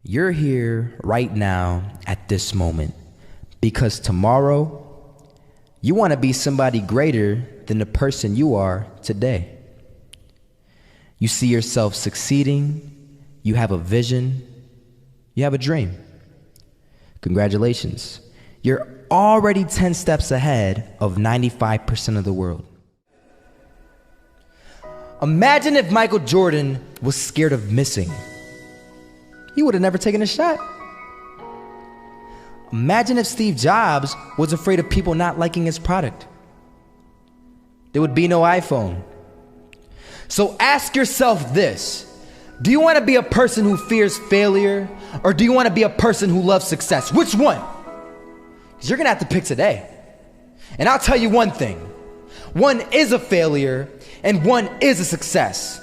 You're here right now at this moment because tomorrow you want to be somebody greater than the person you are today. You see yourself succeeding, you have a vision, you have a dream. Congratulations. You're already 10 steps ahead of 95% of the world. Imagine if Michael Jordan was scared of missing. He would have never taken a shot. Imagine if Steve Jobs was afraid of people not liking his product. There would be no iPhone. So ask yourself this: do you want to be a person who fears failure, or do you want to be a person who loves success? Which one? Because you're going to have to pick today. And I'll tell you one thing: one is a failure and one is a success.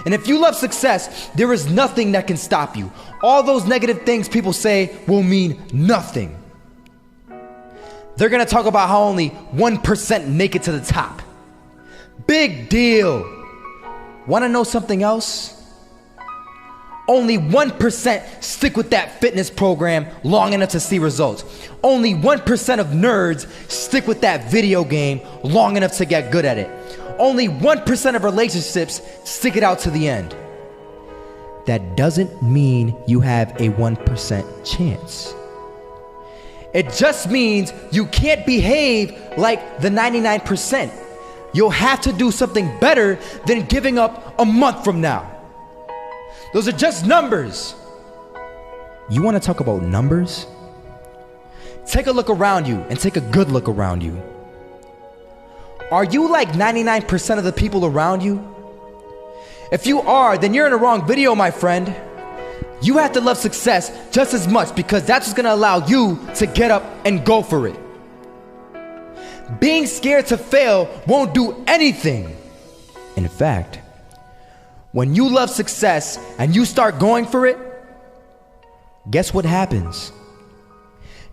And if you love success, there is nothing that can stop you. All those negative things people say will mean nothing. They're gonna talk about how only 1% make it to the top. Big deal. Wanna know something else? Only 1% stick with that fitness program long enough to see results. Only 1% of nerds stick with that video game long enough to get good at it. Only 1% of relationships stick it out to the end. That doesn't mean you have a 1% chance. It just means you can't behave like the 99%. You'll have to do something better than giving up a month from now. Those are just numbers. You want to talk about numbers? Take a look around you and take a good look around you. Are you like 99% of the people around you? If you are, then you're in the wrong video, my friend. You have to love success just as much because that's what's gonna allow you to get up and go for it. Being scared to fail won't do anything. In fact, when you love success and you start going for it, guess what happens?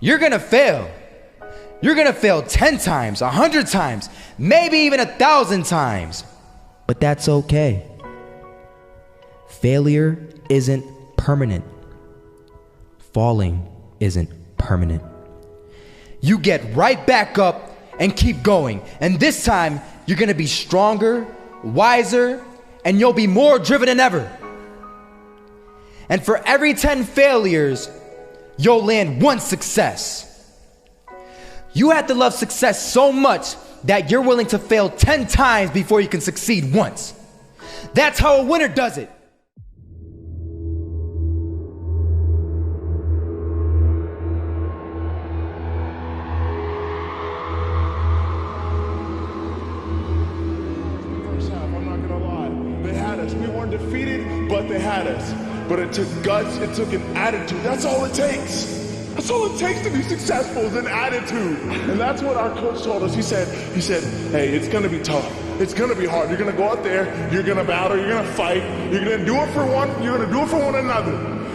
You're gonna fail. You're gonna fail 10 times, 100 times, maybe even 1,000 times. But that's okay. Failure isn't permanent. Falling isn't permanent. You get right back up and keep going. And this time, you're gonna be stronger, wiser, and you'll be more driven than ever. And for every 10 failures, you'll land one success. You have to love success so much that you're willing to fail 10 times before you can succeed once. That's how a winner does it. First half, I'm not gonna lie. They had us. We weren't defeated, but they had us. But it took guts, it took an attitude. That's all it takes. That's all it takes to be successful is an attitude. And that's what our coach told us. He said, hey, it's gonna be tough. It's gonna be hard. You're gonna go out there, you're gonna battle, you're gonna fight, you're gonna do it for one, you're gonna do it for one another.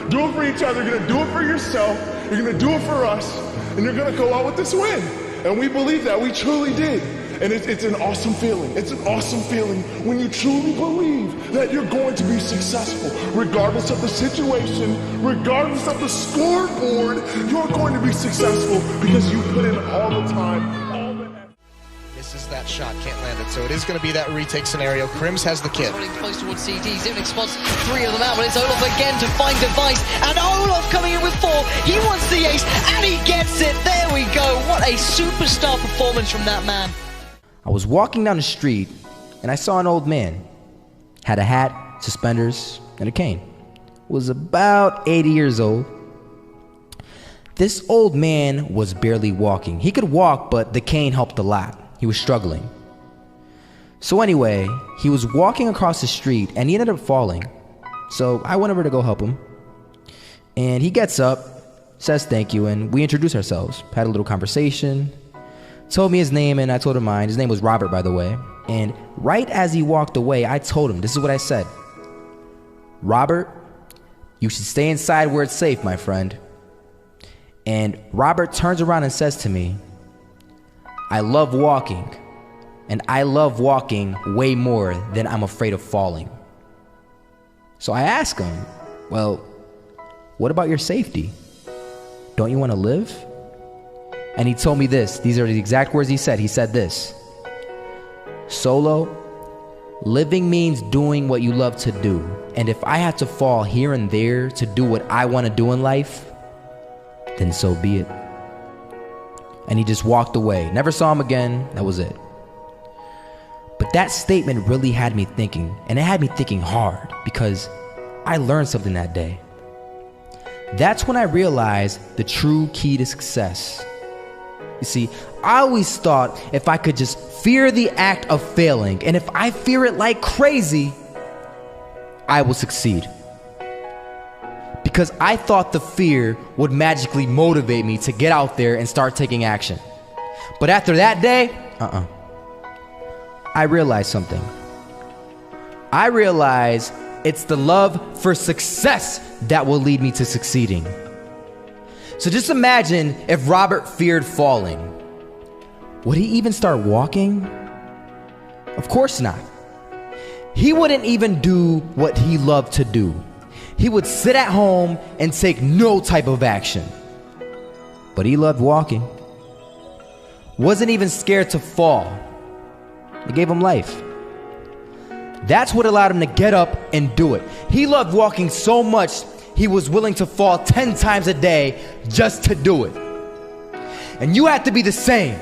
Do it for each other, you're gonna do it for yourself, you're gonna do it for us, and you're gonna go out with this win. And we believe that, we truly did. And it's an awesome feeling. It's an awesome feeling when you truly believe that you're going to be successful. Regardless of the situation, regardless of the scoreboard, you're going to be successful because you put in all the time, all the effort. Misses that shot, can't land it. So it is going to be that retake scenario. Crims has the kid. Running close towards CD. Zivnik spots 3 of them out, but it's Olaf again to find device. And Olaf coming in with 4. He wants the ace, and he gets it. There we go. What a superstar performance from that man. I was walking down the street and I saw an old man. Had a hat, suspenders, and a cane. Was about 80 years old. This old man was barely walking. He could walk, but the cane helped a lot. He was struggling. So anyway, he was walking across the street and he ended up falling. So I went over to go help him. And he gets up, says thank you, and we introduced ourselves. Had a little conversation. Told me his name and I told him mine. His name was Robert, by the way. And right as he walked away, I told him, this is what I said. Robert, you should stay inside where it's safe, my friend. And Robert turns around and says to me, I love walking. And I love walking way more than I'm afraid of falling. So I ask him, well, What about your safety? Don't you want to live? And he told me this. These are the exact words he said. He said this: Solo, living means doing what you love to do. And if I had to fall here and there to do what I want to do in life, then so be it. And he just walked away. Never saw him again. That was it. But that statement really had me thinking, and it had me thinking hard, because I learned something that day. That's when I realized the true key to success. You see, I always thought if I could just fear the act of failing, and if I fear it like crazy, I will succeed. Because I thought the fear would magically motivate me to get out there and start taking action. But after that day, I realized something. I realized it's the love for success that will lead me to succeeding. So just imagine if Robert feared falling. Would he even start walking? Of course not. He wouldn't even do what he loved to do. He would sit at home and take no type of action. But he loved walking. Wasn't even scared to fall. It gave him life. That's what allowed him to get up and do it. He loved walking so much, he was willing to fall 10 times a day just to do it. And you have to be the same.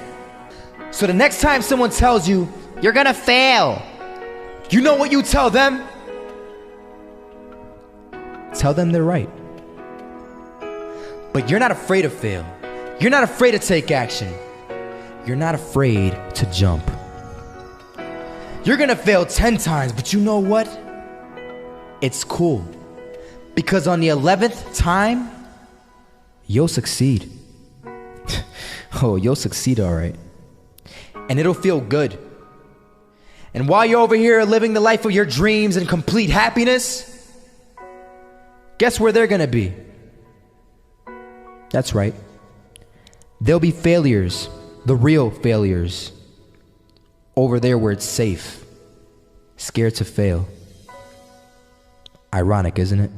So the next time someone tells you, you're gonna fail, you know what you tell them? Tell them they're right. But you're not afraid to fail. You're not afraid to take action. You're not afraid to jump. You're gonna fail 10 times, but you know what? It's cool. Because on the 11th time, you'll succeed. Oh, you'll succeed, all right. And it'll feel good. And while you're over here living the life of your dreams and complete happiness, guess where they're gonna be? That's right. They'll be failures, the real failures. Over there where it's safe, scared to fail. Ironic, isn't it?